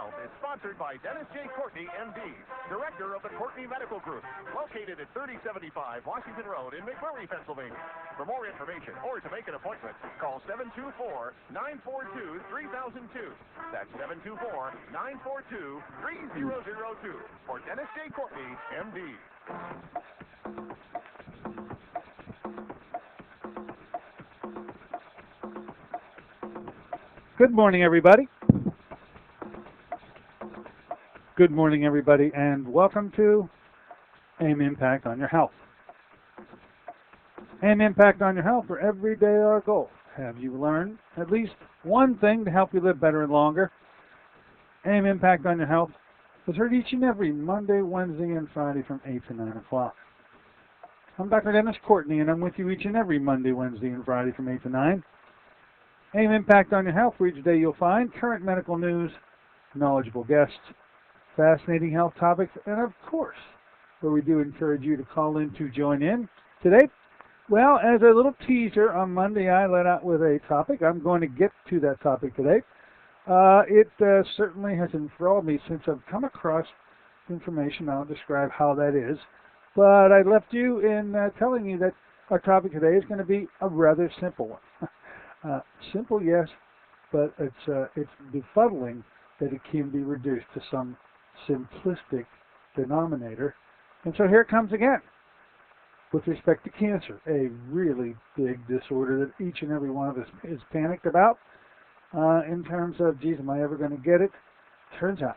Health is sponsored by Dennis J. Courtney, M.D., Director of the Courtney Medical Group, located at 3075 Washington Road in McMurray, Pennsylvania. For more information or to make an appointment, call 724-942-3002. That's 724-942-3002 for Dennis J. Courtney, M.D. Good morning, everybody. Good morning, everybody, and welcome to AIM Impact on Your Health. AIM Impact on Your Health, for every day our goal. Have you learned at least one thing to help you live better and longer? AIM Impact on Your Health is heard each and every Monday, Wednesday, and Friday from 8 to 9 o'clock. I'm Dr. Dennis Courtney, and I'm with you each and every Monday, Wednesday, and Friday from 8 to 9. AIM Impact on Your Health, where each day you'll find current medical news, knowledgeable guests, fascinating health topics, and of course, where we do encourage you to call in to join in. Today, well, as a little teaser, on Monday I let out with a topic. I'm going to get to that topic today. It certainly has enthralled me since I've come across information. I'll describe how that is. But I left you in telling you that our topic today is going to be a rather simple one. Simple, yes, but it's befuddling that it can be reduced to some simplistic denominator. And so here it comes again. With respect to cancer, a really big disorder that each and every one of us is panicked about in terms of, geez, am I ever going to get it? Turns out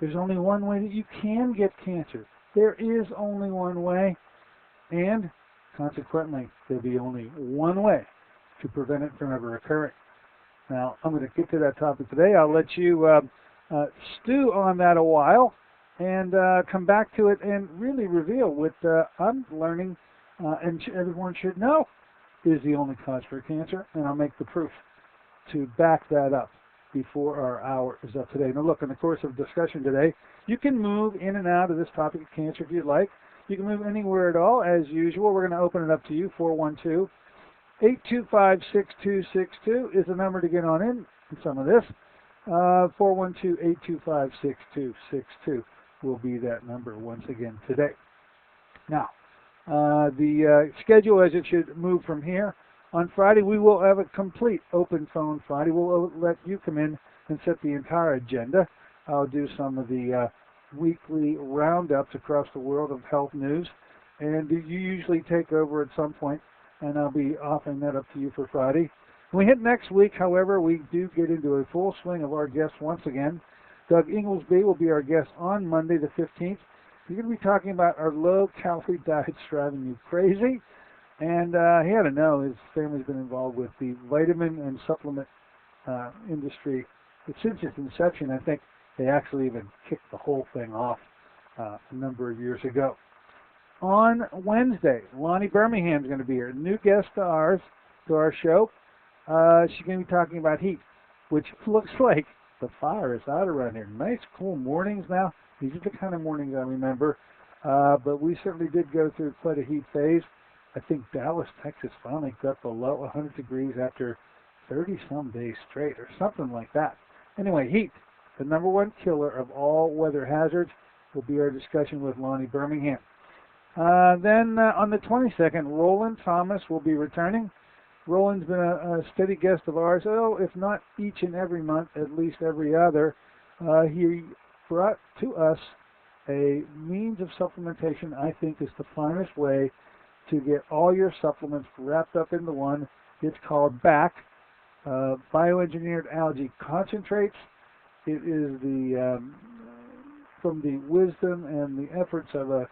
there's only one way that you can get cancer. There is only one way, and consequently, there'll be only one way to prevent it from ever occurring. Now, I'm going to get to that topic today. I'll let you stew on that a while and come back to it and really reveal what I'm learning and everyone should know is the only cause for cancer, and I'll make the proof to back that up before our hour is up today. Now, look, in the course of discussion today, you can move in and out of this topic of cancer if you'd like. You can move anywhere at all, as usual. We're going to open it up to you, 412-825-6262 is the number to get on in some of this. 412-825-6262 will be that number once again today. Now, the schedule as it should move from here. On Friday, we will have a complete open phone Friday. We'll let you come in and set the entire agenda. I'll do some of the weekly roundups across the world of health news, and you usually take over at some point, and I'll be offering that up to you for Friday. When we hit next week, however, we do get into a full swing of our guests once again. Doug Inglesby will be our guest on Monday the 15th. He's going to be talking about our low-calorie diets driving you crazy. And he had to know his family's been involved with the vitamin and supplement industry since its inception. I think they actually even kicked the whole thing off a number of years ago. On Wednesday, Lonnie Birmingham is going to be here, a new guest to our show. She's going to be talking about heat, which looks like the fire is out around here. Nice, cool mornings now. These are the kind of mornings I remember. But we certainly did go through quite a heat phase. I think Dallas, Texas finally got below 100 degrees after 30-some days straight or something like that. Anyway, heat, the number one killer of all weather hazards, will be our discussion with Lonnie Birmingham. Then on the 22nd, Roland Thomas will be returning. Roland's been a steady guest of ours, if not each and every month, at least every other. He brought to us a means of supplementation I think is the finest way to get all your supplements wrapped up into one. It's called BAC, Bioengineered Algae Concentrates. It is from the wisdom and the efforts of a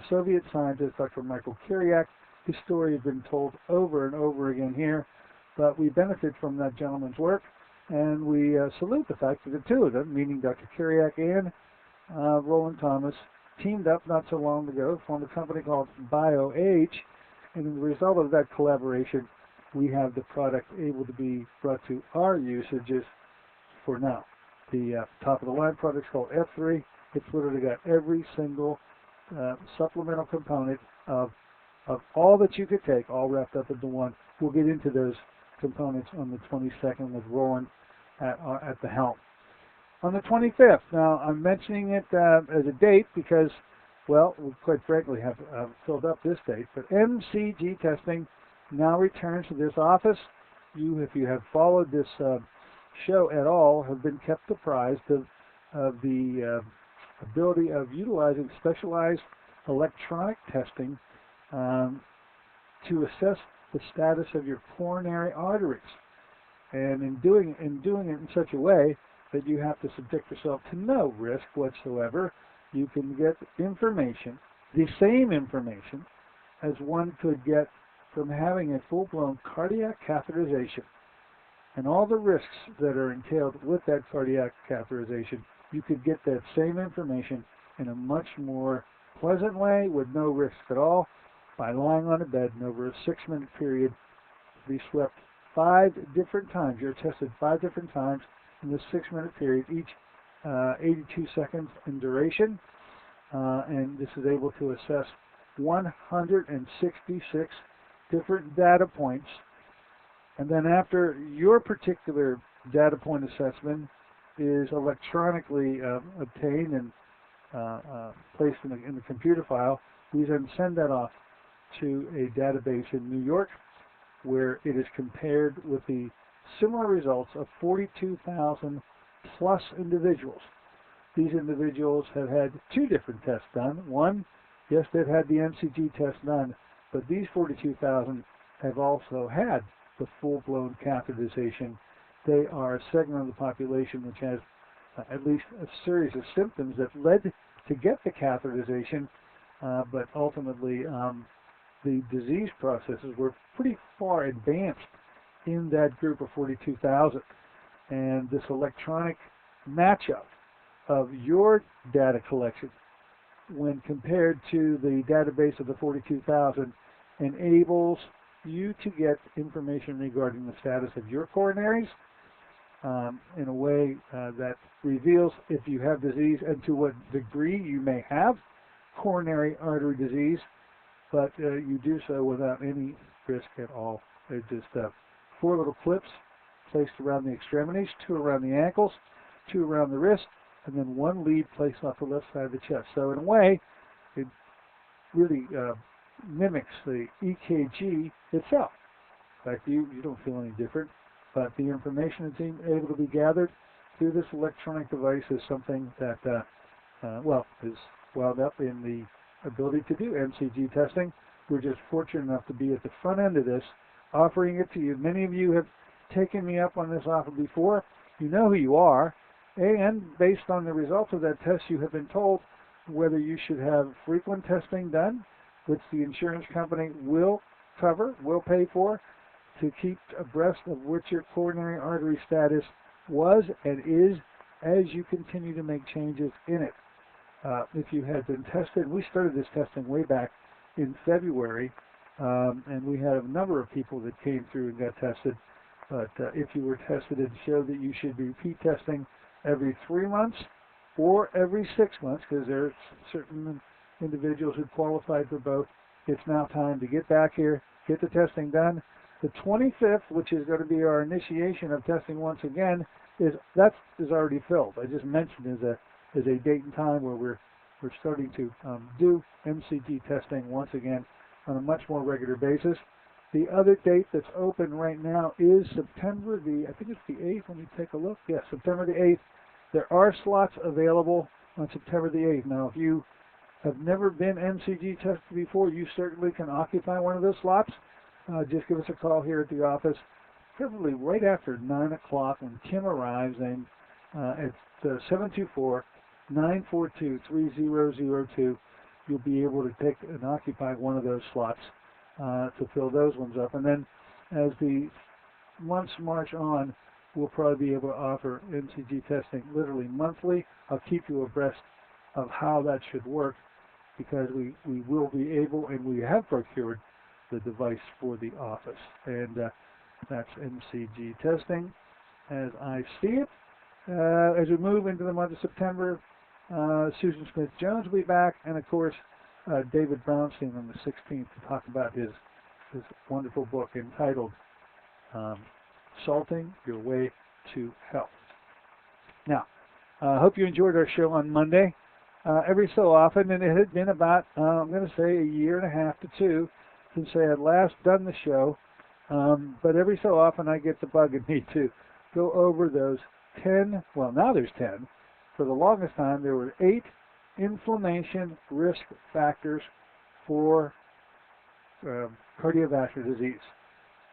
Soviet scientist, Dr. Michael Kiriak. His story has been told over and over again here, but we benefit from that gentleman's work, and we salute the fact that the two of them, meaning Dr. Kiriak and Roland Thomas, teamed up not so long ago, formed a company called BioAge, and as a result of that collaboration, we have the product able to be brought to our usages for now. The top of the line product is called F3. It's literally got every single supplemental component of all that you could take, all wrapped up into one. We'll get into those components on the 22nd with Roland at the helm. on the 25th. Now, I'm mentioning it as a date because, well, we quite frankly have filled up this date, but MCG testing now returns to this office. You, if you have followed this show at all, have been kept apprised of the ability of utilizing specialized electronic testing to assess the status of your coronary arteries. And in doing it in such a way that you have to subject yourself to no risk whatsoever, you can get information, the same information as one could get from having a full-blown cardiac catheterization. And all the risks that are entailed with that cardiac catheterization, you could get that same information in a much more pleasant way with no risk at all by lying on a bed and over a 6-minute period be swept 5 different times. You're tested 5 different times in this 6-minute period, each 82 seconds in duration, and this is able to assess 166 different data points. And then after your particular data point assessment is electronically obtained and placed in the computer file, we then send that off to a database in New York, where it is compared with the similar results of 42,000 plus individuals. These individuals have had 2 different tests done. One, yes, they've had the MCG test done, but these 42,000 have also had the full-blown catheterization. They are a segment of the population which has at least a series of symptoms that led to get the catheterization, but ultimately the disease processes were pretty far advanced in that group of 42,000. And this electronic matchup of your data collection when compared to the database of the 42,000 enables you to get information regarding the status of your coronaries in a way that reveals if you have disease and to what degree you may have coronary artery disease, but you do so without any risk at all. They're just 4 little clips placed around the extremities, 2 around the ankles, 2 around the wrist, and then 1 lead placed off the left side of the chest. So in a way, it really mimics the EKG itself. In fact, you don't feel any different, but the information that's able to be gathered through this electronic device is something that, is wound up in the ability to do MCG testing. We're just fortunate enough to be at the front end of this, offering it to you. Many of you have taken me up on this offer before. You know who you are, and based on the results of that test, you have been told whether you should have frequent testing done, which the insurance company will cover, will pay for, to keep abreast of what your coronary artery status was and is as you continue to make changes in it. If you had been tested, we started this testing way back in February, and we had a number of people that came through and got tested. But if you were tested and showed that you should be repeat testing every 3 months or every 6 months, because there are certain individuals who qualified for both, it's now time to get back here, get the testing done. The 25th, which is going to be our initiation of testing once again, is already filled. I just mentioned as a date and time where we're starting to do MCG testing once again on a much more regular basis. The other date that's open right now is September I think it's the 8th. Let me take a look. Yes, September the 8th. There are slots available on September the 8th. Now, if you have never been MCG tested before, you certainly can occupy one of those slots. Just give us a call here at the office, preferably right after 9 o'clock when Kim arrives, and it's 724-942-3002. You'll be able to take and occupy one of those slots to fill those ones up. And then as the months march on, we'll probably be able to offer MCG testing literally monthly. I'll keep you abreast of how that should work, because we will be able, and we have procured the device for the office. And that's MCG testing as I see it. As we move into the month of September, Susan Smith-Jones will be back, and of course David Brownstein on the 16th to talk about his wonderful book entitled Salting Your Way to Health. Now, Hope you enjoyed our show on Monday. Every so often, and it had been about, I'm going to say, a year and a half to two since I had last done the show. But every so often I get the bug in me to go over those 10, well, now there's 10. For the longest time, there were 8 inflammation risk factors for cardiovascular disease.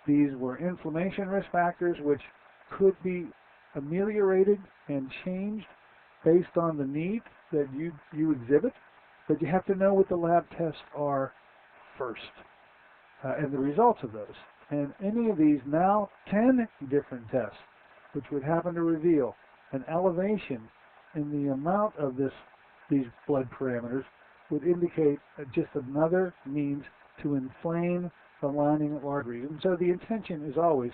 These were inflammation risk factors which could be ameliorated and changed based on the needs that you exhibit, but you have to know what the lab tests are first and the results of those. And any of these now 10 different tests which would happen to reveal an elevation in the amount of these blood parameters would indicate just another means to inflame the lining of arteries. And so the intention is always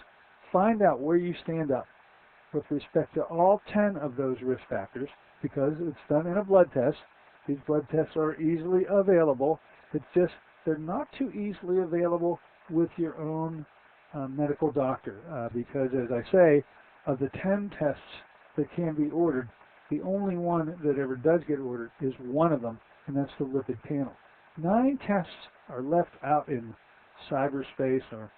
find out where you stand up with respect to all 10 of those risk factors, because it's done in a blood test. These blood tests are easily available. It's just they're not too easily available with your own medical doctor, because, as I say, of the 10 tests that can be ordered, the only one that ever does get ordered is one of them, and that's the lipid panel. 9 tests are left out in cyberspace, or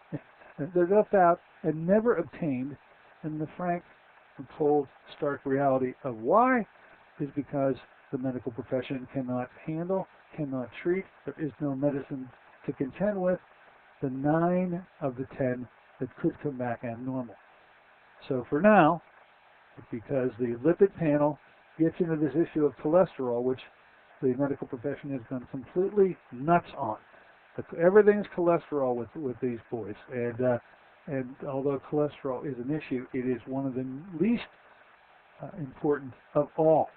they're left out and never obtained. And the frank and cold, stark reality of why is because the medical profession cannot handle, cannot treat. There is no medicine to contend with the 9 of the 10 that could come back abnormal. So for now, because the lipid panel gets into this issue of cholesterol, which the medical profession has gone completely nuts on. Everything's cholesterol with these boys, and although cholesterol is an issue, it is one of the least important of all.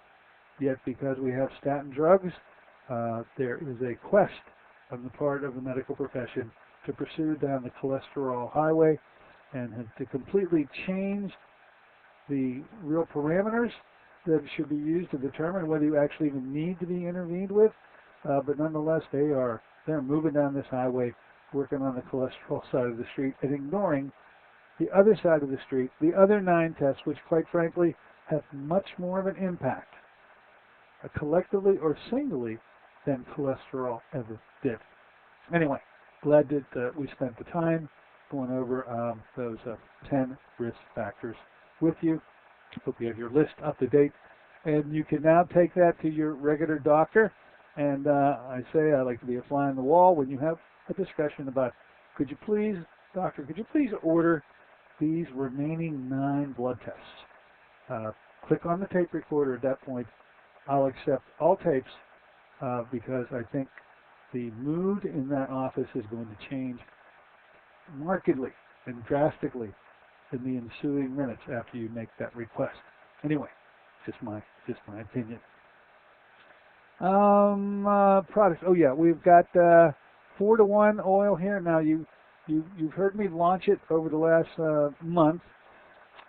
Yet, because we have statin drugs, there is a quest on the part of the medical profession to pursue down the cholesterol highway and to completely change the real parameters that should be used to determine whether you actually even need to be intervened with. But nonetheless, they're moving down this highway, working on the cholesterol side of the street and ignoring the other side of the street, the other 9 tests, which quite frankly have much more of an impact, collectively or singly, than cholesterol ever did. Anyway, glad that we spent the time going over those 10 risk factors with you. Hope you have your list up to date, and you can now take that to your regular doctor. And I like to be a fly on the wall when you have a discussion about, could you please order these remaining 9 blood tests? Click on the tape recorder at that point. I'll accept all tapes because I think the mood in that office is going to change markedly and drastically in the ensuing minutes after you make that request. Anyway, just my opinion. Products. Oh yeah, we've got 4-to-1 oil here. Now you've heard me launch it over the last month.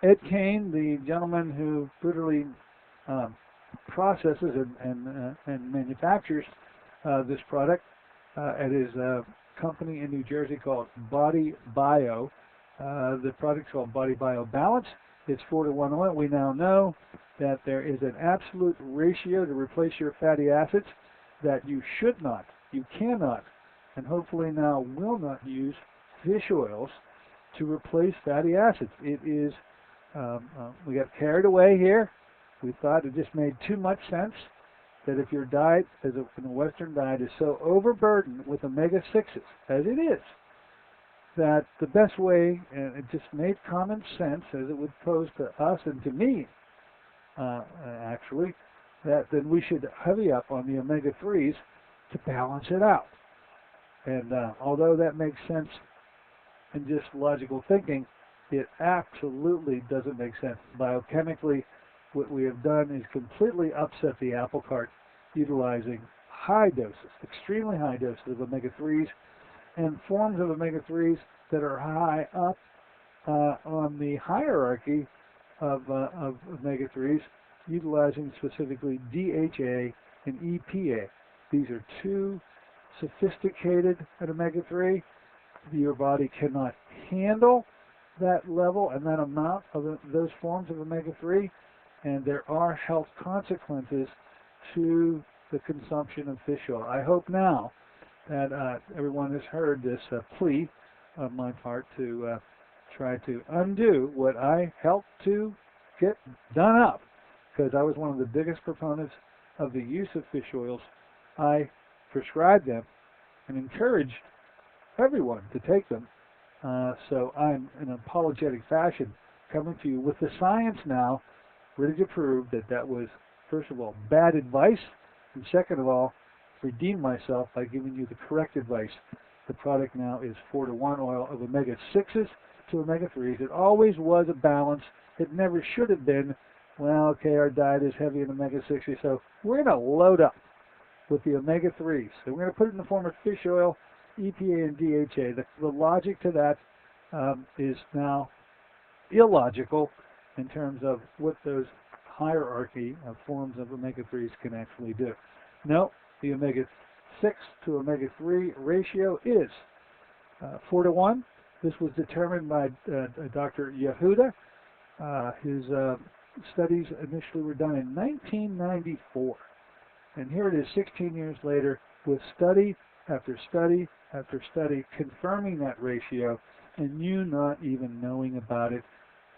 Ed Kane, the gentleman who literally processes and manufactures this product at his company in New Jersey called Body Bio. The product's called Body Bio Balance. It's 4-to-1 oil. We now know that there is an absolute ratio to replace your fatty acids that you should not, you cannot, and hopefully now will not use fish oils to replace fatty acids. It is, we got carried away here. We thought it just made too much sense that if your diet, in a Western diet, is so overburdened with omega-6s, as it is, that the best way, and it just made common sense as it would pose to us and to me, actually, that then we should heavy up on the omega-3s to balance it out. And although that makes sense in just logical thinking, it absolutely doesn't make sense. Biochemically, what we have done is completely upset the apple cart, utilizing high doses, extremely high doses of omega-3s and forms of omega-3s that are high up on the hierarchy of omega-3s, utilizing specifically DHA and EPA. These are 2 sophisticated at omega-3. Your body cannot handle that level and that amount of those forms of omega-3, and there are health consequences to the consumption of fish oil. I hope now that everyone has heard this plea of my part to try to undo what I helped to get done up, because I was one of the biggest proponents of the use of fish oils. I prescribed them and encouraged everyone to take them. So I'm, in an apologetic fashion, coming to you with the science now, ready to prove that that was, first of all, bad advice, and second of all, redeem myself by giving you the correct advice. The product now is 4-to-1 oil of omega-6s to omega-3s. It always was a balance. It never should have been, well, okay, our diet is heavy in omega-6s, so we're going to load up with the omega-3s. So we're going to put it in the form of fish oil, EPA, and DHA. The logic to that is now illogical in terms of what those hierarchy of forms of omega-3s can actually do. No, the omega-6 to omega-3 ratio is 4-to-1. This was determined by Dr. Yehuda. His studies initially were done in 1994. And here it is 16 years later with study after study after study confirming that ratio, and you not even knowing about it.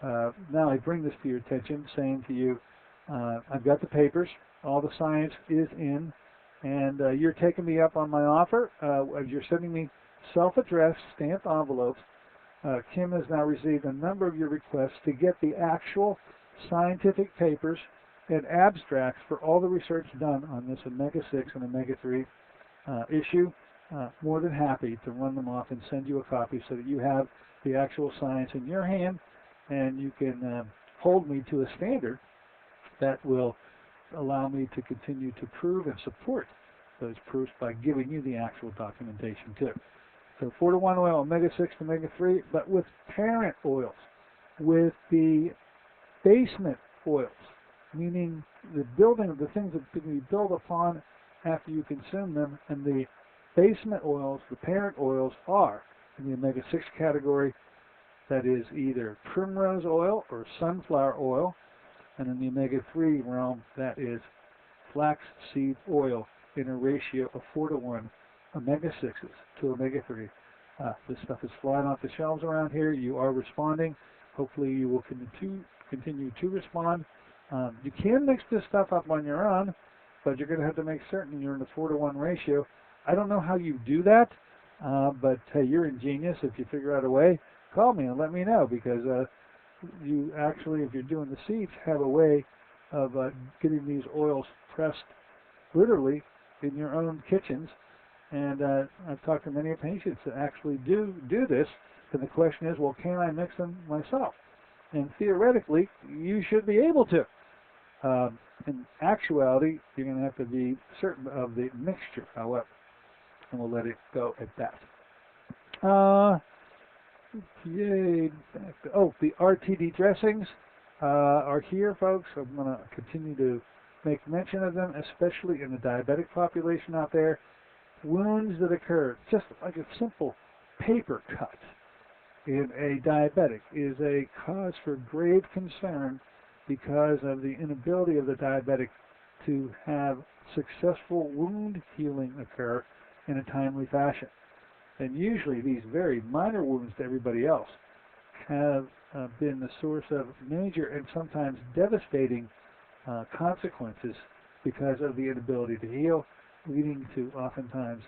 Now I bring this to your attention, saying to you, I've got the papers, all the science is in, and you're taking me up on my offer. You're sending me self-addressed stamped envelopes. Kim has now received a number of your requests to get the actual scientific papers and abstracts for all the research done on this omega-6 and omega-3 issue. More than happy to run them off and send you a copy so that you have the actual science in your hand, and you can hold me to a standard that will allow me to continue to prove and support those proofs by giving you the actual documentation too. So 4-to-1 oil, omega-6 to omega-3, but with parent oils, with the basement oils, meaning the building of the things that can be built upon after you consume them, and the basement oils, the parent oils, are in the omega-6 category. That is either primrose oil or sunflower oil, and in the omega-3 realm, that is flaxseed oil in a ratio of 4-to-1 omega-6s to omega-3. This stuff is flying off the shelves around here. You are responding. Hopefully you will continue to respond. You can mix this stuff up on your own, but you're going to have to make certain you're in the 4-to-1 ratio. I don't know how you do that, but hey, you're ingenious. If you figure out a way, call me and let me know, because you actually, if you're doing the seeds, have a way of getting these oils pressed literally in your own kitchens. And I've talked to many patients that actually do this, and the question is, well, can I mix them myself? And theoretically, you should be able to. In actuality, you're going to have to be certain of the mixture, however, and we'll let it go at that. Yay. Oh, the RTD dressings are here, folks. I'm going to continue to make mention of them, especially in the diabetic population out there. Wounds that occur, just like a simple paper cut in a diabetic, is a cause for grave concern because of the inability of the diabetic to have successful wound healing occur in a timely fashion. And usually these very minor wounds to everybody else have been the source of major and sometimes devastating consequences because of the inability to heal, leading to oftentimes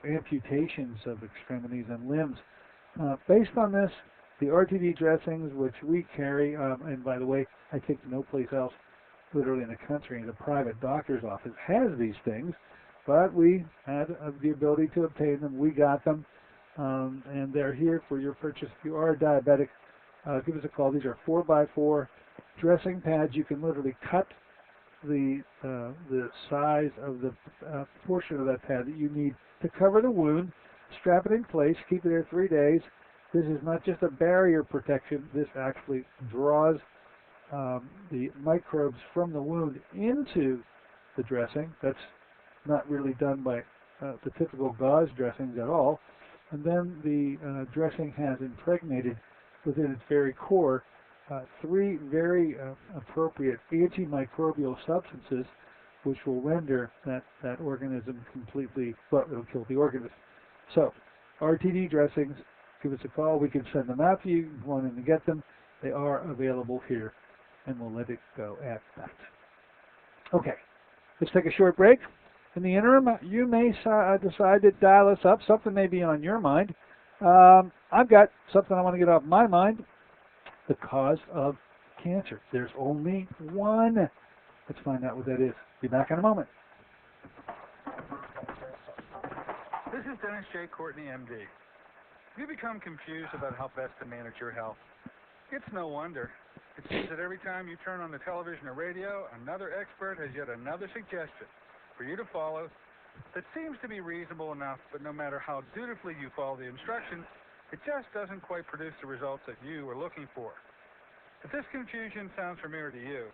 amputations of extremities and limbs. Based on this, the RTD dressings, which we carry, and by the way, I think no place else literally in the country, the private doctor's office, has these things, but we had the ability to obtain them. We got them, and they're here for your purchase. If you are a diabetic, give us a call. These are 4x4 dressing pads. You can literally cut the size of the portion of that pad that you need to cover the wound, strap it in place, keep it there 3 days. This is not just a barrier protection. This actually draws the microbes from the wound into the dressing. That's not really done by the typical gauze dressings at all. And then the dressing has impregnated within its very core three very appropriate antimicrobial substances which will render that organism completely, well, it'll kill the organism. So, RTD dressings, give us a call. We can send them out to you. You can go in and get them. They are available here, and we'll let it go at that. Okay, let's take a short break. In the interim, you may decide to dial us up. Something may be on your mind. I've got something I want to get off my mind. The cause of cancer. There's only one. Let's find out what that is. Be back in a moment. This is Dennis J. Courtney, MD. Have you become confused about how best to manage your health? It's no wonder. It seems that every time you turn on the television or radio, another expert has yet another suggestion for you to follow that seems to be reasonable enough, but no matter how dutifully you follow the instructions, it just doesn't quite produce the results that you are looking for. If this confusion sounds familiar to you,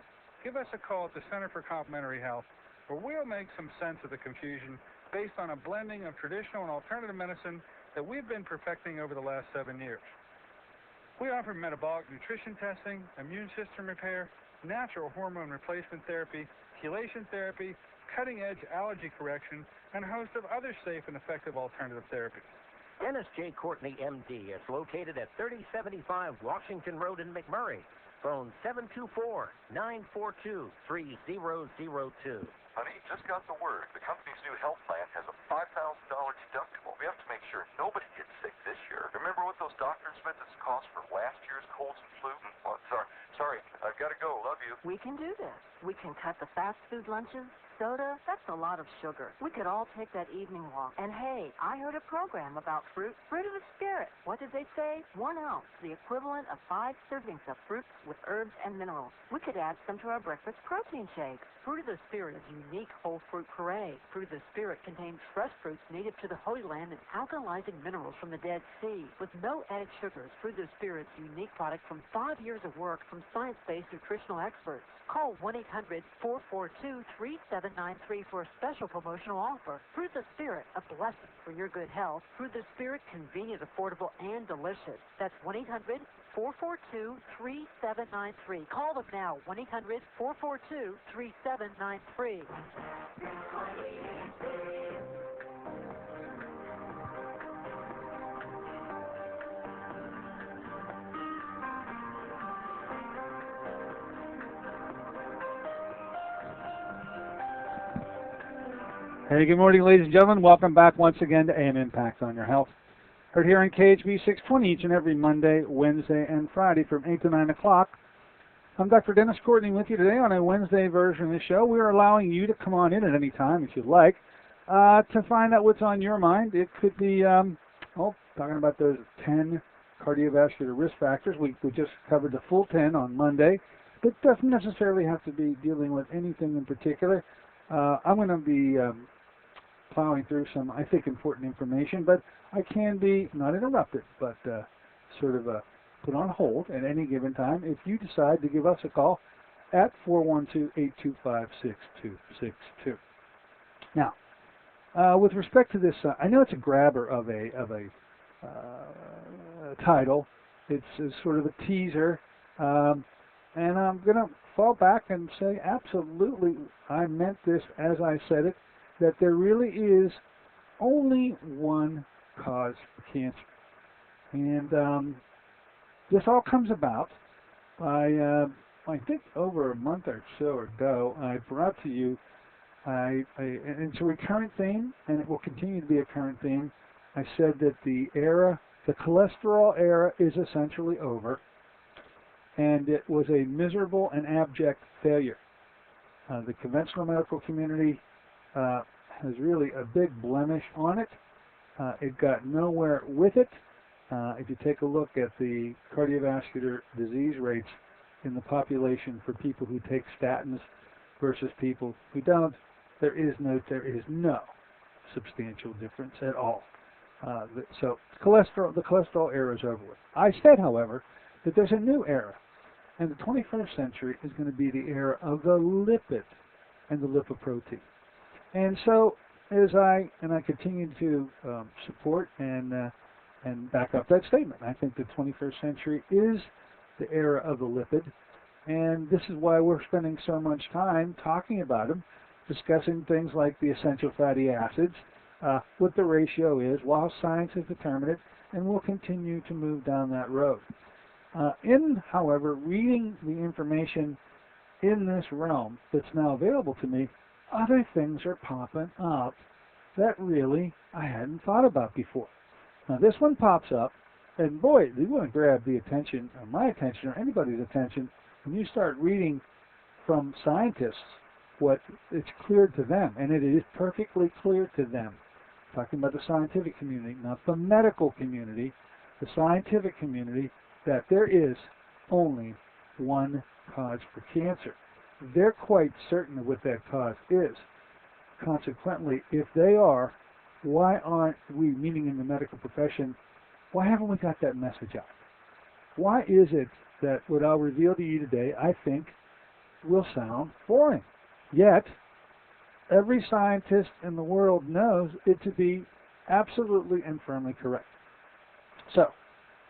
give us a call at the Center for Complementary Health, where we'll make some sense of the confusion based on a blending of traditional and alternative medicine that we've been perfecting over the last 7 years. We offer metabolic nutrition testing, immune system repair, natural hormone replacement therapy, chelation therapy, cutting-edge allergy correction, and a host of other safe and effective alternative therapies. Dennis J. Courtney, MD, is located at 3075 Washington Road in McMurray. Phone 724-942-3002. Honey, just got the word. The company's new health plan has a $5,000 deductible. We have to make sure nobody gets sick this year. Remember what those doctor's visits cost for last year's colds and flu? Oh, sorry, I've got to go. Love you. We can do this. We can cut the fast food lunches. Soda, that's a lot of sugar. We could all take that evening walk. And hey, I heard a program about fruit. Fruit of the Spirit. What did they say? 1 ounce, the equivalent of 5 servings of fruits with herbs and minerals. We could add some to our breakfast protein shake. Fruit of the Spirit is a unique whole fruit puree. Fruit of the Spirit contains fresh fruits native to the Holy Land and alkalizing minerals from the Dead Sea. With no added sugars, Fruit of the Spirit's a unique product from 5 years of work from science-based nutritional experts. Call 1-800-442-3793 for a special promotional offer. Fruit of the Spirit, a blessing for your good health. Fruit of the Spirit, convenient, affordable, and delicious. That's 1-800-442-3793. Call them now, 1-800-442-3793. Hey, good morning, ladies and gentlemen. Welcome back once again to AM Impact on Your Health. Heard here on KHB 620 each and every Monday, Wednesday, and Friday from 8 to 9 o'clock. I'm Dr. Dennis Courtney with you today on a Wednesday version of the show. We're allowing you to come on in at any time if you'd like to find out what's on your mind. It could be, talking about those 10 cardiovascular risk factors. We just covered the full 10 on Monday. It doesn't necessarily have to be dealing with anything in particular. I'm going to be plowing through some, I think, important information, but I can be not interrupted, but sort of put on hold at any given time if you decide to give us a call at 412-825-6262. Now, with respect to this, I know it's a grabber of a title. It's sort of a teaser, and I'm going to fall back and say absolutely, I meant this as I said it, that there really is only one cause for cancer. And this all comes about by, I think over a month or so ago, I brought to you, and it's a recurrent theme, and it will continue to be a current theme. I said that the cholesterol era is essentially over, and it was a miserable and abject failure. The conventional medical community has really a big blemish on it. It got nowhere with it. If you take a look at the cardiovascular disease rates in the population for people who take statins versus people who don't, there is no substantial difference at all. So the cholesterol era is over with. I said, however, that there's a new era, and the 21st century is going to be the era of the lipid and the lipoprotein. And so, as I continue to support and back up that statement, I think the 21st century is the era of the lipid. And this is why we're spending so much time talking about them, discussing things like the essential fatty acids, what the ratio is, while science has determined it, and we'll continue to move down that road. However, reading the information in this realm that's now available to me, other things are popping up that really I hadn't thought about before. Now this one pops up, and boy, you want to grab the attention, or my attention, or anybody's attention, when you start reading from scientists what it's clear to them, and it is perfectly clear to them. Talking about the scientific community, not the medical community, the scientific community, that there is only one cause for cancer. They're quite certain of what that cause is. Consequently, if they are, why aren't we, meaning in the medical profession, why haven't we got that message out? Why is it that what I'll reveal to you today, I think, will sound boring? Yet, every scientist in the world knows it to be absolutely and firmly correct. So,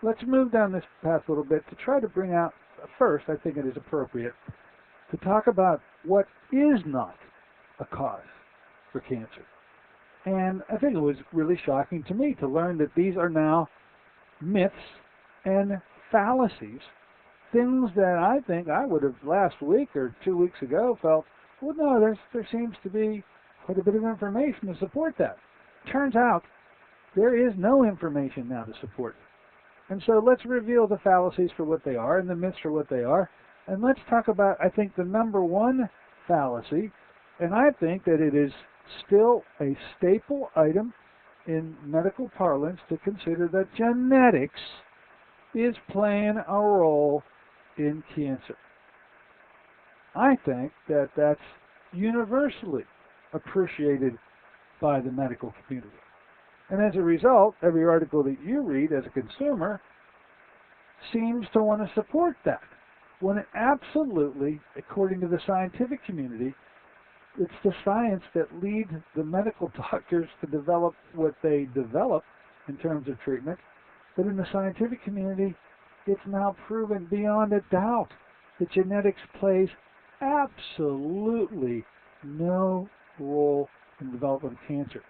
let's move down this path a little bit to try to bring out, first, I think it is appropriate, to talk about what is not a cause for cancer. And I think it was really shocking to me to learn that these are now myths and fallacies, things that I think I would have last week or 2 weeks ago felt, well, no, there seems to be quite a bit of information to support that. Turns out there is no information now to support it. And so let's reveal the fallacies for what they are and the myths for what they are. And let's talk about, I think, the number one fallacy, and I think that it is still a staple item in medical parlance to consider that genetics is playing a role in cancer. I think that that's universally appreciated by the medical community. And as a result, every article that you read as a consumer seems to want to support that, when it absolutely, according to the scientific community, it's the science that leads the medical doctors to develop what they develop in terms of treatment. But in the scientific community, it's now proven beyond a doubt that genetics plays absolutely no role in the development of cancer.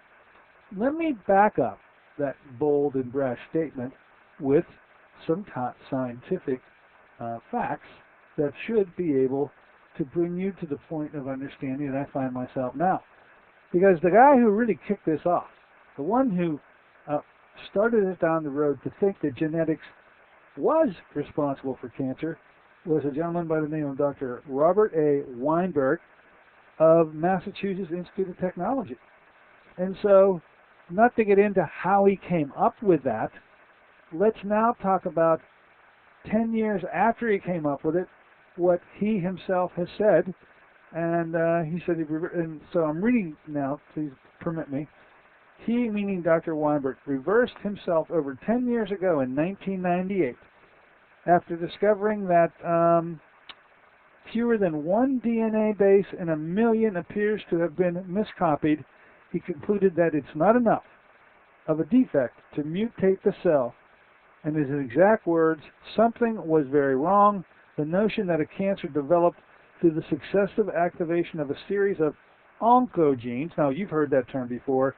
Let me back up that bold and brash statement with some scientific facts that should be able to bring you to the point of understanding that I find myself now. Because the guy who really kicked this off, the one who started it down the road to think that genetics was responsible for cancer, was a gentleman by the name of Dr. Robert A. Weinberg of Massachusetts Institute of Technology. And so, not to get into how he came up with that, let's now talk about 10 years after he came up with it, what he himself has said. And he said, and so I'm reading now, please permit me. He, meaning Dr. Weinberg, reversed himself over 10 years ago in 1998 after discovering that fewer than one DNA base in a million appears to have been miscopied. He concluded that it's not enough of a defect to mutate the cell. And his exact words, something was very wrong. The notion that a cancer developed through the successive activation of a series of oncogenes, now you've heard that term before,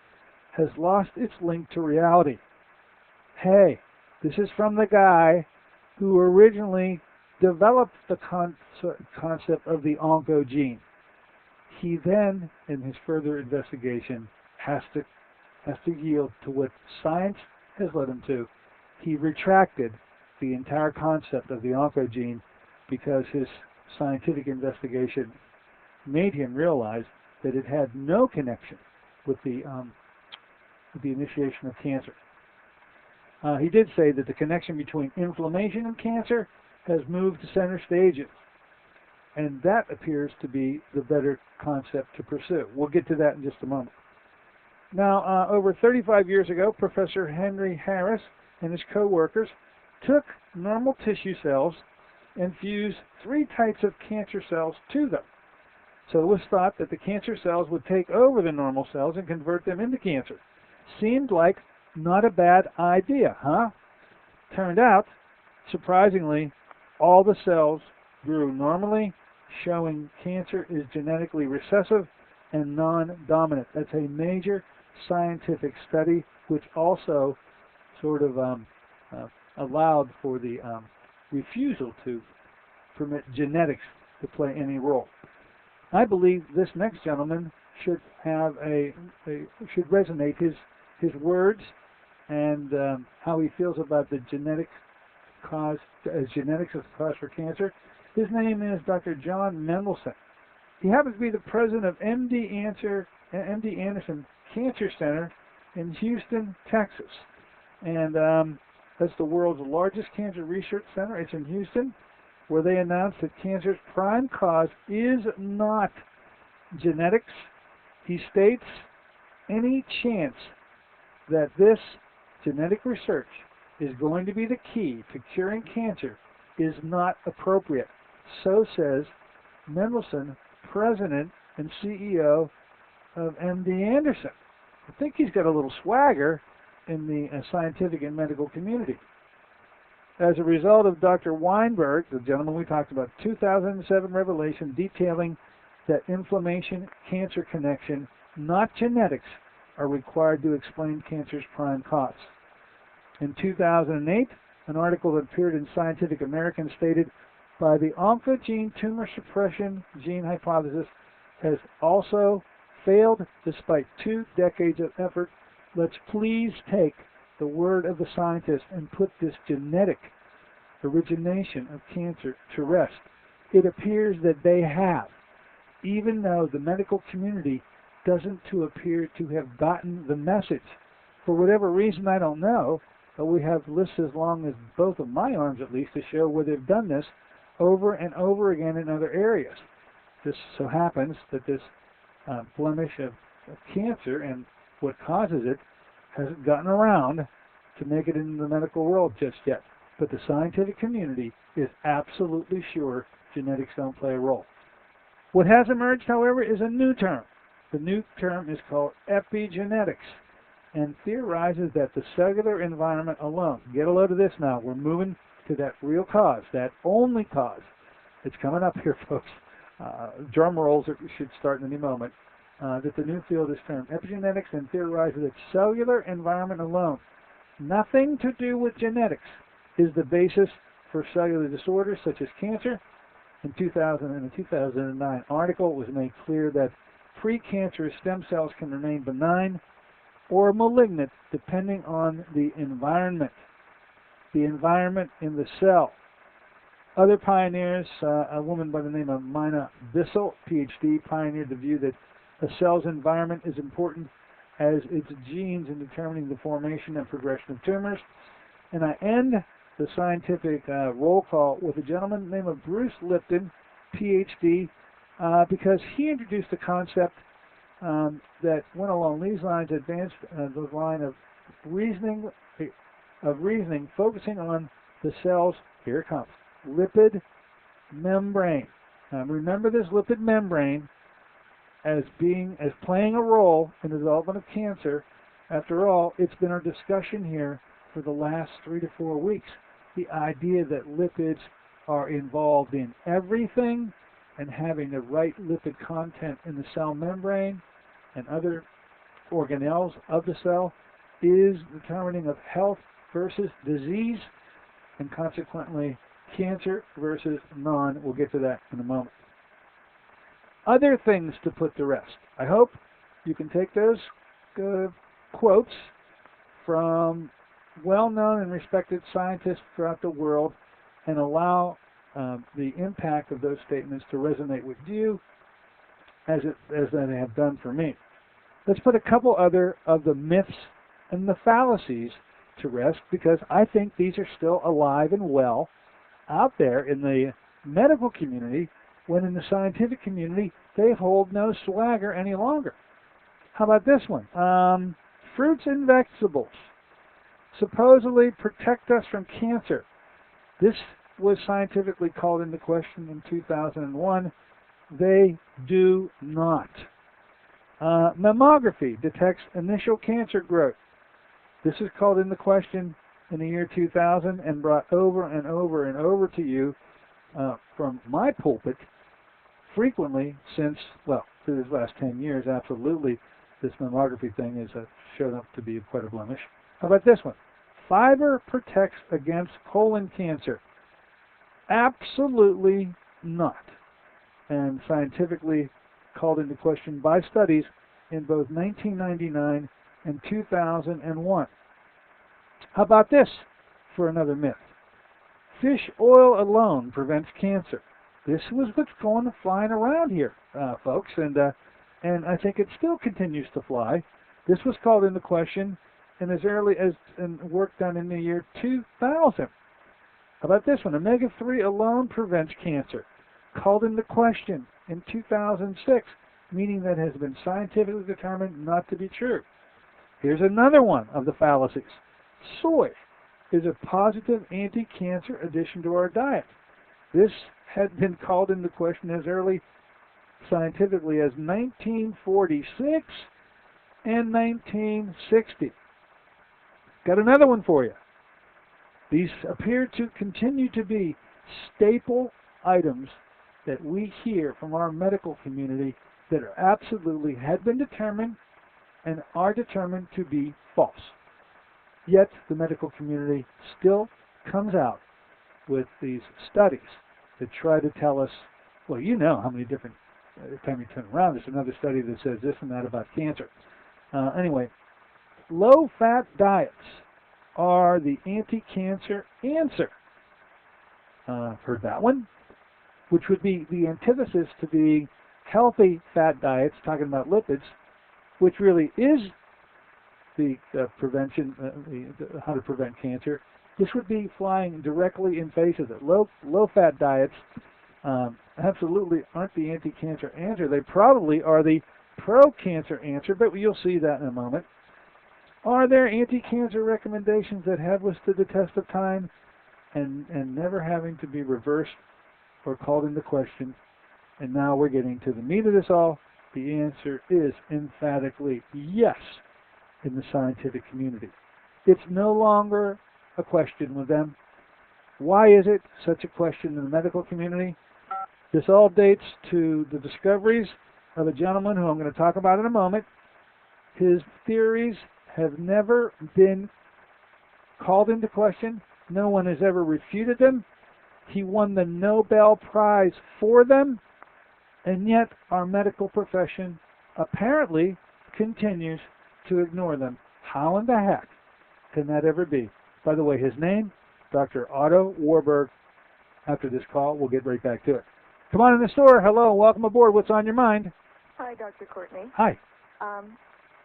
has lost its link to reality. Hey, this is from the guy who originally developed the concept of the oncogene. He then, in his further investigation, has to yield to what science has led him to. He retracted the entire concept of the oncogene because his scientific investigation made him realize that it had no connection with the initiation of cancer. He did say that the connection between inflammation and cancer has moved to center stages, and that appears to be the better concept to pursue. We'll get to that in just a moment. Now, over 35 years ago, Professor Henry Harris and his co-workers took normal tissue cells and fused 3 types of cancer cells to them. So it was thought that the cancer cells would take over the normal cells and convert them into cancer. Seemed like not a bad idea, huh? Turned out, surprisingly, all the cells grew normally, showing cancer is genetically recessive and non-dominant. That's a major scientific study which also sort of allowed for the refusal to permit genetics to play any role. I believe this next gentleman should have should resonate his words and how he feels about the genetics as a cause for cancer. His name is Dr. John Mendelsohn. He happens to be the president of MD Anderson Cancer Center in Houston, Texas. And that's the world's largest cancer research center. It's in Houston, where they announced that cancer's prime cause is not genetics. He states any chance that this genetic research is going to be the key to curing cancer is not appropriate. So says Mendelsohn, president and CEO of MD Anderson. I think he's got a little swagger in the scientific and medical community. As a result of Dr. Weinberg, the gentleman we talked about, 2007 revelation detailing that inflammation, cancer connection, not genetics, are required to explain cancer's prime cause. In 2008, an article that appeared in Scientific American stated, by the oncogene tumor suppression gene hypothesis has also failed despite 2 decades of effort. Let's please take the word of the scientists and put this genetic origination of cancer to rest. It appears that they have, even though the medical community doesn't appear to have gotten the message. For whatever reason, I don't know, but we have lists as long as both of my arms at least to show where they've done this over and over again in other areas. This so happens that this blemish of cancer and what causes it hasn't gotten around to make it into the medical world just yet. But the scientific community is absolutely sure genetics don't play a role. What has emerged, however, is a new term. The new term is called epigenetics and theorizes that the cellular environment alone, get a load of this now, we're moving to that real cause, that only cause. It's coming up here, folks. Drum rolls should start in any moment. That the new field is termed epigenetics and theorizes that cellular environment alone, nothing to do with genetics, is the basis for cellular disorders such as cancer. In 2009 article, it was made clear that precancerous stem cells can remain benign or malignant depending on the environment in the cell. Other pioneers, a woman by the name of Mina Bissell, PhD, pioneered the view that a cell's environment is important as its genes in determining the formation and progression of tumors. And I end the scientific roll call with a gentleman named Bruce Lipton, PhD, because he introduced a concept that went along these lines, advanced the line of reasoning, focusing on the cell's, here it comes, lipid membrane. Now remember this lipid membrane as playing a role in the development of cancer. After all, it's been our discussion here for the last 3 to 4 weeks. The idea that lipids are involved in everything and having the right lipid content in the cell membrane and other organelles of the cell is determining of health versus disease, and consequently cancer versus non. We'll get to that in a moment. Other things to put to rest. I hope you can take those quotes from well-known and respected scientists throughout the world and allow the impact of those statements to resonate with you as they have done for me. Let's put a couple other of the myths and the fallacies to rest, because I think these are still alive and well out there in the medical community, when in the scientific community they hold no swagger any longer. How about this one? Fruits and vegetables supposedly protect us from cancer. This was scientifically called into question in 2001. They do not. Mammography detects initial cancer growth. This is called into question in the year 2000 and brought over and over and over to you from my pulpit frequently since, well, through these last 10 years, absolutely, this mammography thing has shown up to be quite a blemish. How about this one? Fiber protects against colon cancer. Absolutely not. And scientifically called into question by studies in both 1999 and 2001. How about this for another myth? Fish oil alone prevents cancer. This was what's going flying around here, folks, and I think it still continues to fly. This was called into question in as early as work done in the year 2000. How about this one? Omega-3 alone prevents cancer. Called into question in 2006, meaning that has been scientifically determined not to be true. Here's another one of the fallacies. Soy is a positive anti-cancer addition to our diet. This had been called into question as early scientifically as 1946 and 1960. Got another one for you. These appear to continue to be staple items that we hear from our medical community that are absolutely had been determined and are determined to be false. Yet the medical community still comes out with these studies that try to tell us, well, you know how many different, every time you turn around, there's another study that says this and that about cancer. Anyway, low-fat diets are the anti-cancer answer. Heard that one? Which would be the antithesis to the healthy fat diets, talking about lipids, which really is the prevention, how to prevent cancer. This would be flying directly in face of it. Low-fat diets absolutely aren't the anti-cancer answer. They probably are the pro-cancer answer, but you'll see that in a moment. Are there anti-cancer recommendations that have withstood the test of time and never having to be reversed or called into question? And now we're getting to the meat of this all. The answer is emphatically yes in the scientific community. It's no longer a question with them. Why is it such a question in the medical community? This all dates to the discoveries of a gentleman who I'm going to talk about in a moment. His theories have never been called into question. No one has ever refuted them. He won the Nobel Prize for them, and yet our medical profession apparently continues to ignore them. How in the heck can that ever be? By the way, his name, Dr. Otto Warburg. After this call, we'll get right back to it. Come on in the store. Hello, welcome aboard. What's on your mind? Hi, Dr. Courtney. Hi.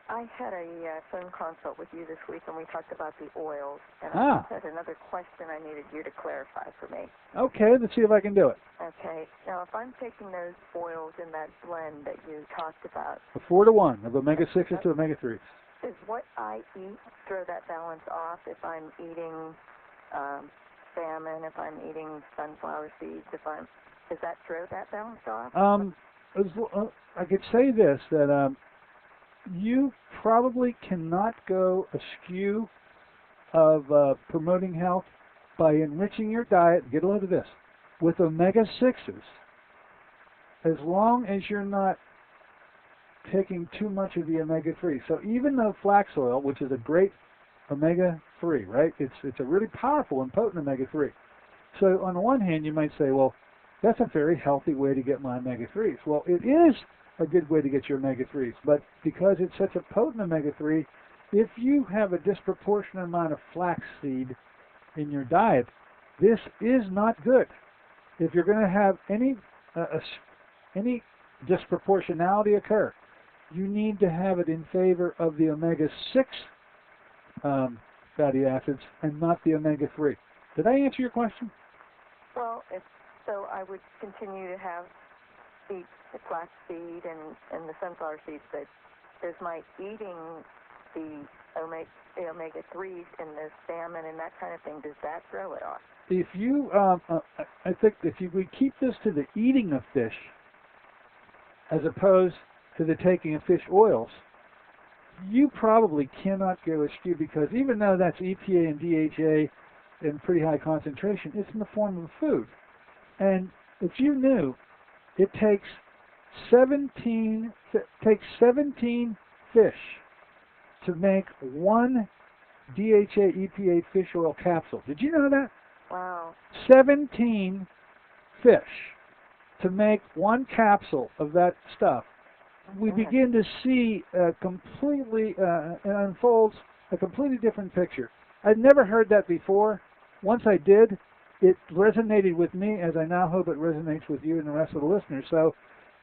I had a phone consult with you this week, and we talked about the oils, and I had another question I needed you to clarify for me. Okay, let's see if I can do it. Okay. Now, if I'm taking those oils in that blend that you talked about, A 4-to-1 of omega-6s to omega-3s. does what I eat throw that balance off if I'm eating salmon, if I'm eating sunflower seeds, does that throw that balance off? I could say this, that you probably cannot go askew of promoting health by enriching your diet, get a load of this, with omega-6s, as long as you're not taking too much of the omega-3. So even though flax oil, which is a great omega-3, right, it's a really powerful and potent omega-3. So on the one hand, you might say, well, that's a very healthy way to get my omega-3s. Well, it is a good way to get your omega-3s, but because it's such a potent omega-3, if you have a disproportionate amount of flaxseed in your diet, this is not good. If you're going to have any disproportionality occur, you need to have it in favor of the omega-6 fatty acids and not the omega-3. Did I answer your question? Well, so I would continue to eat the flaxseed and the sunflower seeds, but does my eating the omega-3s and the salmon and that kind of thing, does that throw it off? If you, I think if we keep this to the eating of fish as opposed to the taking of fish oils, you probably cannot go askew, because even though that's EPA and DHA in pretty high concentration, it's in the form of food. And if you knew, it takes 17 fish to make one DHA EPA fish oil capsule. Did you know that? Wow. 17 fish to make one capsule of that stuff. We begin to see it unfolds a completely different picture. I'd never heard that before. Once I did, it resonated with me, as I now hope it resonates with you and the rest of the listeners. So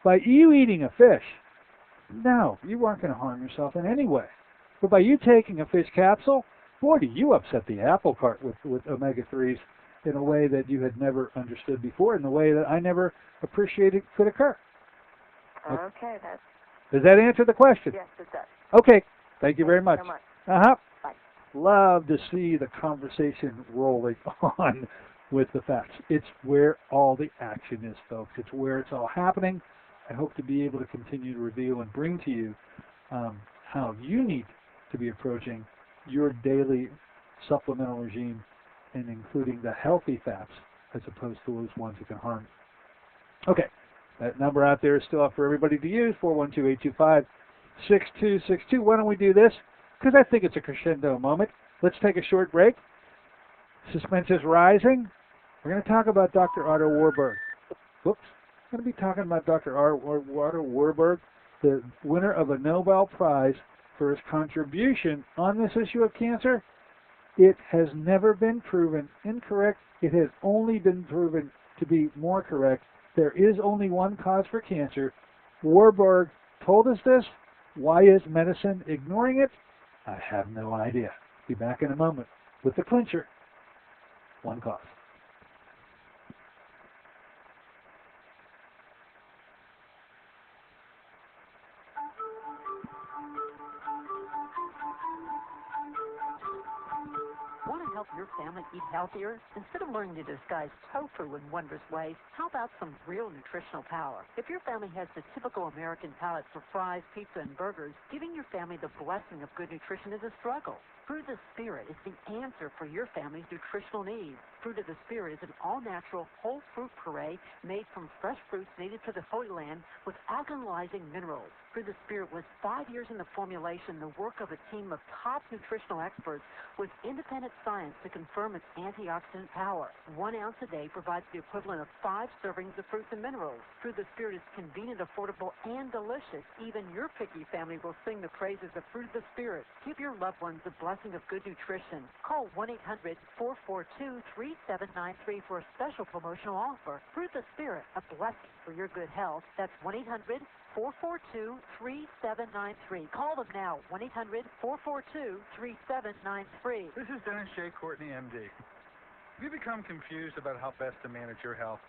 by you eating a fish, no, you aren't going to harm yourself in any way. But by you taking a fish capsule, boy, do you upset the apple cart with omega-3s in a way that you had never understood before, in the way that I never appreciated could occur. Okay, does that answer the question? yes, it does. Okay, thank you very much. So much. Uh-huh. Bye. Love to see the conversation rolling on with the facts. It's where all the action is, folks. It's where it's all happening. I hope to be able to continue to reveal and bring to you how you need to be approaching your daily supplemental regime, and including the healthy fats as opposed to those ones that can harm you. Okay, that number out there is still up for everybody to use, 412-825-6262. Why don't we do this? Because I think it's a crescendo moment. Let's take a short break. Suspense is rising. We're going to talk about Dr. Otto Warburg. Whoops. We're going to be talking about Dr. Otto Warburg, the winner of a Nobel Prize for his contribution on this issue of cancer. It has never been proven incorrect. It has only been proven to be more correct. There is only one cause for cancer. Warburg told us this. Why is medicine ignoring it? I have no idea. Be back in a moment with the clincher. One cause. Want to help your family eat healthier? Instead of learning to disguise tofu in wondrous ways, how about some real nutritional power? If your family has the typical American palate for fries, pizza, and burgers, giving your family the blessing of good nutrition is a struggle. Fruit of the Spirit is the answer for your family's nutritional needs. Fruit of the Spirit is an all-natural, whole fruit puree made from fresh fruits native to the Holy Land with alkalizing minerals. Fruit of the Spirit was 5 years in the formulation, the work of a team of top nutritional experts with independent science to confirm its antioxidant power. 1 ounce a day provides the equivalent of 5 servings of fruits and minerals. Fruit of the Spirit is convenient, affordable, and delicious. Even your picky family will sing the praises of Fruit of the Spirit. Give your loved ones the blessing of good nutrition. Call 1-800-442-3793 for a special promotional offer. Fruit of the Spirit, a blessing for your good health. That's 1-800-442-3793. Call them now, 1-800-442-3793. This is Dennis J. Courtney, MD. Have you become confused about how best to manage your health?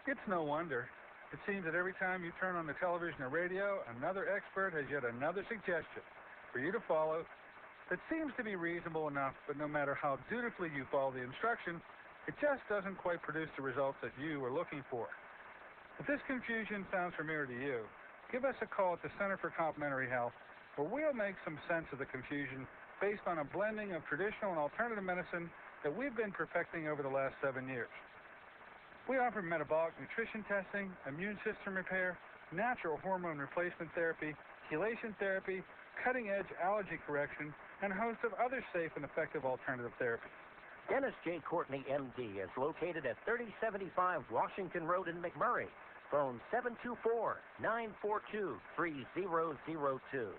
It's no wonder. It seems that every time you turn on the television or radio, another expert has yet another suggestion for you to follow that seems to be reasonable enough, but no matter how dutifully you follow the instruction, it just doesn't quite produce the results that you were looking for. If this confusion sounds familiar to you, give us a call at the Center for Complementary Health, where we'll make some sense of the confusion based on a blending of traditional and alternative medicine that we've been perfecting over the last 7 years. We offer metabolic nutrition testing, immune system repair, natural hormone replacement therapy, chelation therapy, cutting-edge allergy correction, and a host of other safe and effective alternative therapies. Dennis J. Courtney, MD, is located at 3075 Washington Road in McMurray. Phone 724-942-3002.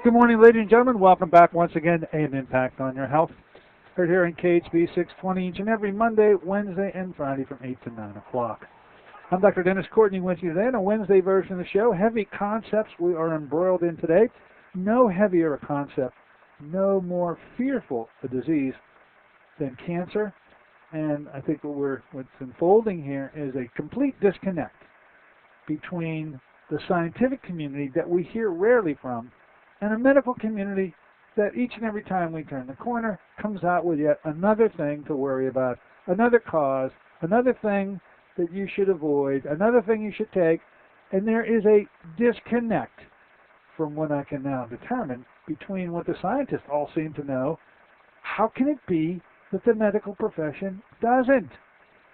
Good morning, ladies and gentlemen. Welcome back once again to AM Impact on Your Health. Heard here in KHB 620 each and every Monday, Wednesday, and Friday from 8 to 9 o'clock. I'm Dr. Dennis Courtney with you today on a Wednesday version of the show. Heavy concepts we are embroiled in today. No heavier a concept, no more fearful a disease than cancer. And I think what's unfolding here is a complete disconnect between the scientific community that we hear rarely from and a medical community that each and every time we turn the corner comes out with yet another thing to worry about, another cause, another thing that you should avoid, another thing you should take, and there is a disconnect from what I can now determine, between what the scientists all seem to know, how can it be that the medical profession doesn't?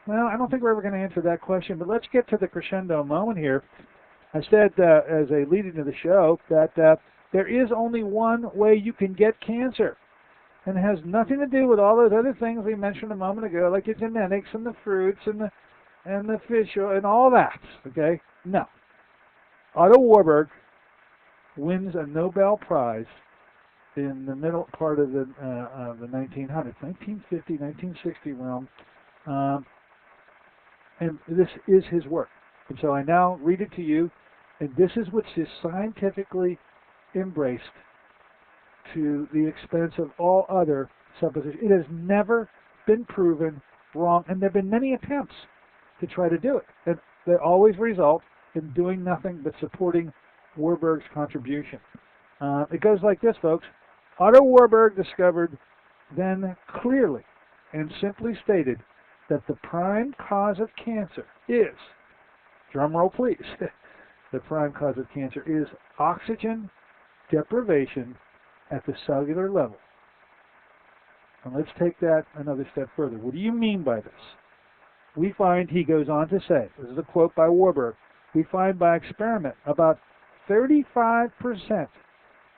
Well, I don't think we're ever going to answer that question, but let's get to the crescendo moment here. I said as a lead into the show that there is only one way you can get cancer, and it has nothing to do with all those other things we mentioned a moment ago, like the genetics and the fruits and the fish oil and all that. Okay? No. Otto Warburg wins a Nobel Prize in the middle part of the 1900s, 1950, 1960 realm, and this is his work. And so I now read it to you, and this is what is scientifically embraced to the expense of all other suppositions. It has never been proven wrong, and there have been many attempts to try to do it, and they always result in doing nothing but supporting Warburg's contribution. It goes like this, folks. Otto Warburg discovered then clearly and simply stated that the prime cause of cancer is, drum roll please, the prime cause of cancer is oxygen deprivation at the cellular level. And let's take that another step further. What do you mean by this? We find, he goes on to say, this is a quote by Warburg, we find by experiment about 35%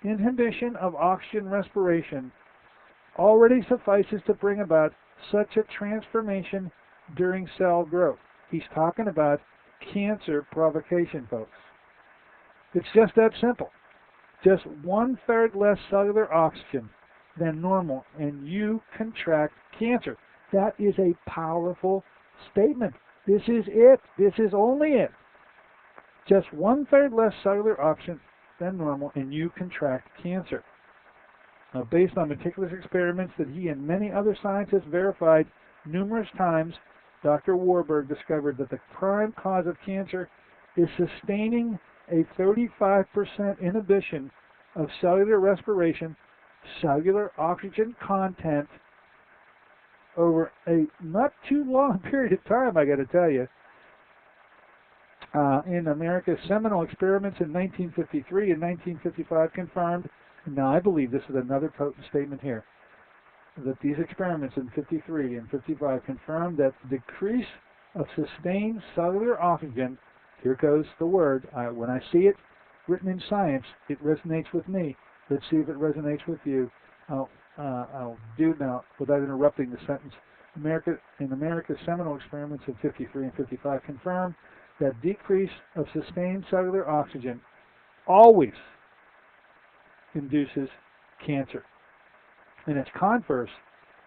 inhibition of oxygen respiration already suffices to bring about such a transformation during cell growth. He's talking about cancer provocation, folks. It's just that simple. Just 1/3 less cellular oxygen than normal, and you contract cancer. That is a powerful statement. This is it. This is only it. Just 1/3 less cellular oxygen than normal, and you contract cancer. Now, based on meticulous experiments that he and many other scientists verified numerous times, Dr. Warburg discovered that the prime cause of cancer is sustaining a 35% inhibition of cellular respiration, cellular oxygen content, over a not too long period of time, I got to tell you. In America's seminal experiments in 1953 and 1955 confirmed, now I believe this is another potent statement here, that these experiments in 53 and 55 confirmed that the decrease of sustained cellular oxygen, here goes the word, when I see it written in science, it resonates with me. Let's see if it resonates with you. I'll do now without interrupting the sentence. In America's seminal experiments in 53 and 55 confirmed that decrease of sustained cellular oxygen always induces cancer. And its converse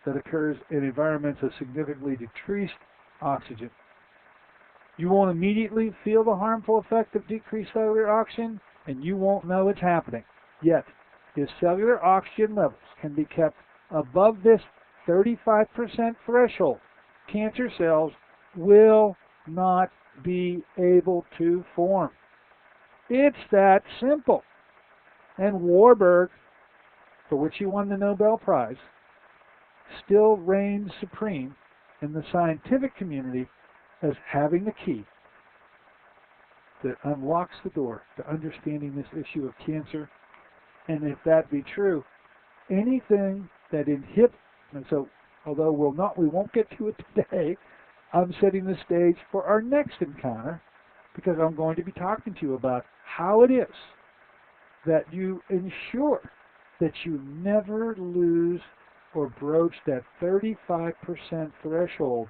that occurs in environments of significantly decreased oxygen. You won't immediately feel the harmful effect of decreased cellular oxygen, and you won't know it's happening. Yet, if cellular oxygen levels can be kept above this 35% threshold, cancer cells will not be able to form. It's that simple. And Warburg, for which he won the Nobel Prize, still reigns supreme in the scientific community as having the key that unlocks the door to understanding this issue of cancer. And if that be true, anything that inhibits, and so although we won't get to it today, I'm setting the stage for our next encounter, because I'm going to be talking to you about how it is that you ensure that you never lose or broach that 35% threshold,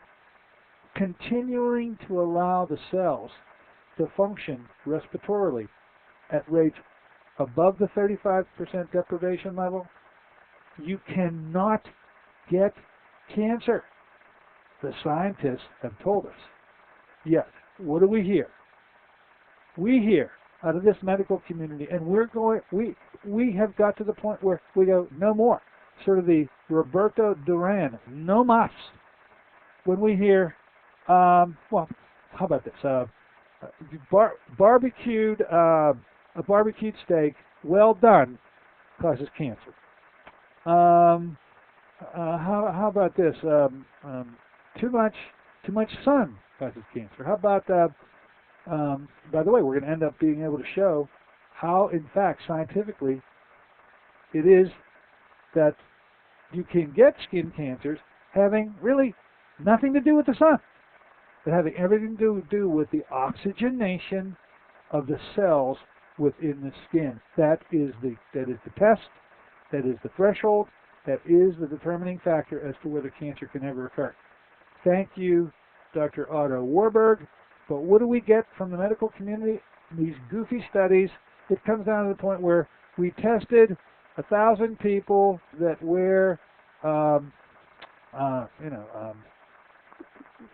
continuing to allow the cells to function respiratorily at rates above the 35% deprivation level. You cannot get cancer. The scientists have told us. Yet, what do we hear? We hear out of this medical community, and we have got to the point where we go, no more. Sort of the Roberto Duran, no mas. When we hear, well, how about this? A barbecued steak, well done, causes cancer. How about this? Too much sun causes cancer. How about, by the way, we're going to end up being able to show how, in fact, scientifically, it is that you can get skin cancers having really nothing to do with the sun, but having everything to do with the oxygenation of the cells within the skin. That is the test, that is the threshold, that is the determining factor as to whether cancer can ever occur. Thank you, Dr. Otto Warburg. But what do we get from the medical community? These goofy studies. It comes down to the point where we tested 1,000 people that wear,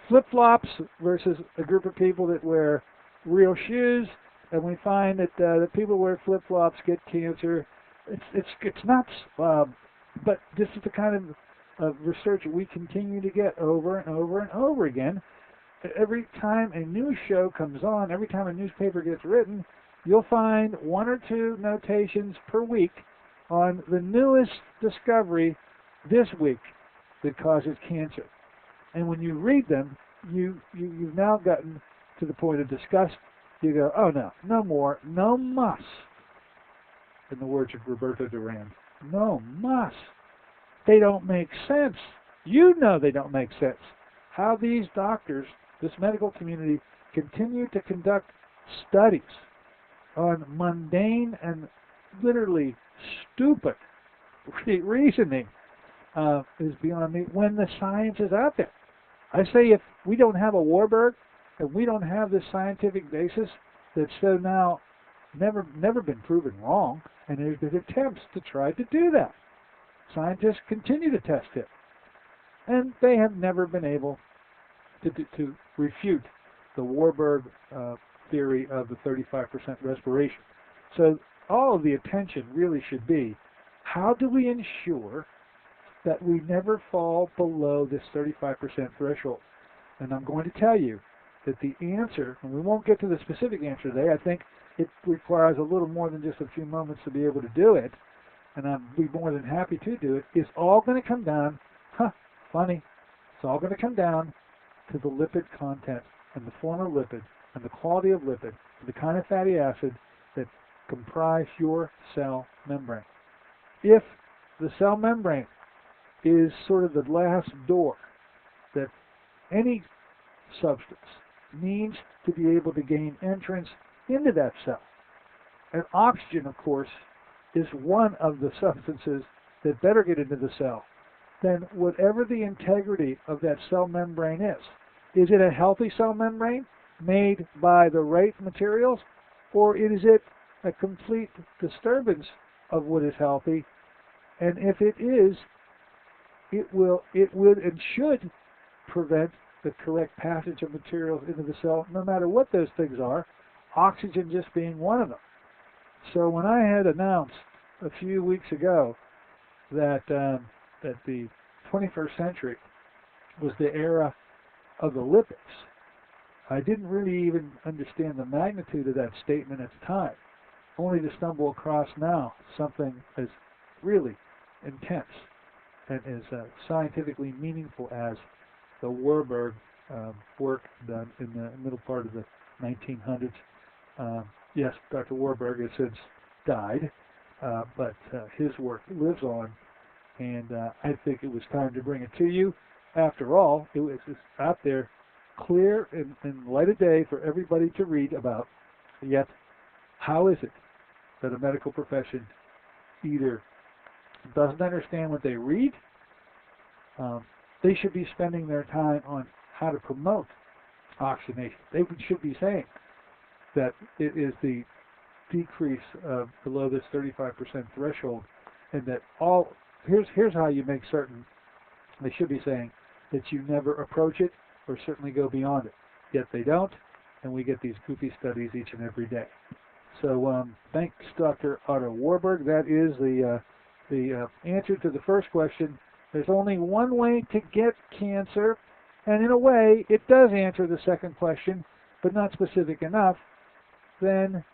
flip-flops versus a group of people that wear real shoes, and we find that the people who wear flip-flops get cancer. It's nuts. But this is the kind of research that we continue to get over and over and over again. Every time a news show comes on, every time a newspaper gets written, you'll find 1 or 2 notations per week on the newest discovery this week that causes cancer. And when you read them, you've now gotten to the point of disgust. You go, oh no more, no mas. In the words of Roberto Duran, no mas. They don't make sense. You know they don't make sense. How these doctors, this medical community, continue to conduct studies on mundane and literally stupid reasoning is beyond me when the science is out there. I say if we don't have a Warburg, if we don't have this scientific basis that's so now never been proven wrong, and there's been attempts to try to do that. Scientists continue to test it, and they have never been able to refute the Warburg theory of the 35% respiration. So all of the attention really should be, how do we ensure that we never fall below this 35% threshold? And I'm going to tell you that the answer, and we won't get to the specific answer today, I think it requires a little more than just a few moments to be able to do it, and I'd be more than happy to do it, is all going to come down, funny, it's all going to come down to the lipid content and the form of lipid and the quality of lipid, the kind of fatty acid that comprise your cell membrane. If the cell membrane is sort of the last door that any substance needs to be able to gain entrance into that cell, and oxygen, of course, is one of the substances that better get into the cell, then whatever the integrity of that cell membrane is it a healthy cell membrane made by the right materials, or is it a complete disturbance of what is healthy? And if it is, it would and should prevent the correct passage of materials into the cell, no matter what those things are, oxygen just being one of them. So when I had announced a few weeks ago that that the 21st century was the era of the lipids, I didn't really even understand the magnitude of that statement at the time, only to stumble across now something as really intense and as scientifically meaningful as the Warburg work done in the middle part of the 1900s. Yes, Dr. Warburg has since died, but his work lives on, and I think it was time to bring it to you. After all, it was just out there, clear in light of day for everybody to read about. Yet, how is it that a medical profession either doesn't understand what they read? They should be spending their time on how to promote oxygenation. They should be saying that it is the decrease below this 35% threshold, and that here's how you make certain. They should be saying that you never approach it or certainly go beyond it. Yet they don't, and we get these goofy studies each and every day. So thanks, Dr. Otto Warburg. That is the answer to the first question. There's only one way to get cancer, and in a way, it does answer the second question, but not specific enough. Then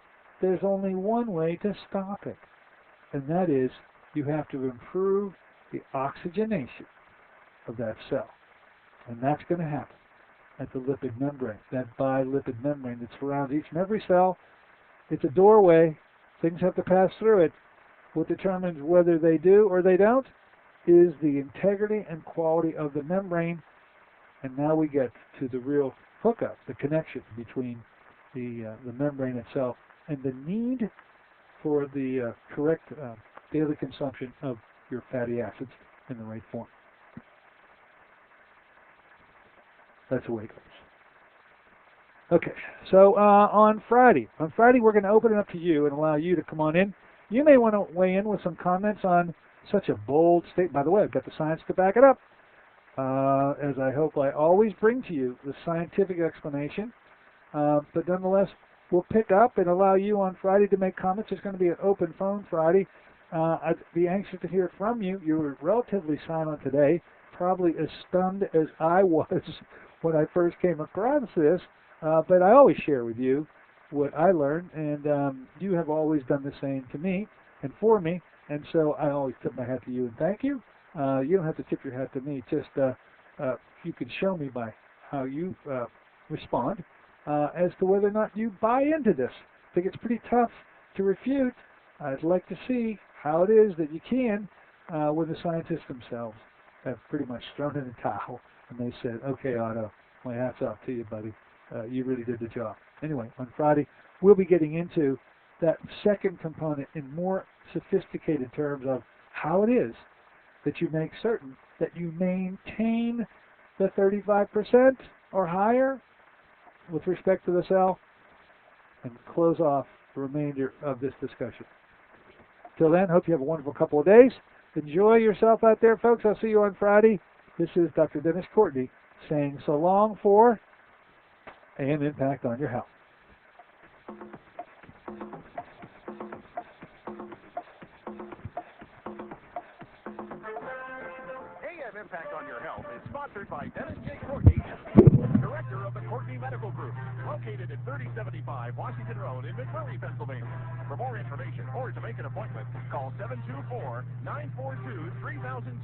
there's only one way to stop it, and that is you have to improve the oxygenation of that cell. And that's going to happen at the lipid membrane, that bilipid membrane that surrounds each and every cell. It's a doorway Things have to pass through it. What determines whether they do or they don't is the integrity and quality of the membrane. And now we get to the real hookup, the connection between the membrane itself and the need for the correct daily consumption of your fatty acids in the right form. That's the way it goes. Okay, so on Friday we're going to open it up to you and allow you to come on in. You may want to weigh in with some comments on such a bold statement. By the way, I've got the science to back it up. As I hope I always bring to you the scientific explanation. But nonetheless, we'll pick up and allow you on Friday to make comments. It's going to be an open phone Friday. I'd be anxious to hear from you. You were relatively silent today, probably as stunned as I was when I first came across this. But I always share with you what I learned, and you have always done the same to me and for me. And so I always tip my hat to you and thank you. You don't have to tip your hat to me. Just you can show me by how you respond as to whether or not you buy into this. I think it's pretty tough to refute. I'd like to see how it is that you can when the scientists themselves have pretty much thrown in the towel and they said, okay, Otto, my hat's off to you, buddy. You really did the job. Anyway, on Friday, we'll be getting into that second component in more sophisticated terms of how it is that you make certain that you maintain the 35% or higher with respect to the cell, and close off the remainder of this discussion. Till then, hope you have a wonderful couple of days. Enjoy yourself out there, folks. I'll see you on Friday. This is Dr. Dennis Courtney saying so long for AM Impact on your health. AM Impact on Your Health is sponsored by Dennis J. Courtney, Director of the Courtney Medical Group, located at 3075 Washington Road in McMurray, Pennsylvania. For more information or to make an appointment, call 724-942-3002.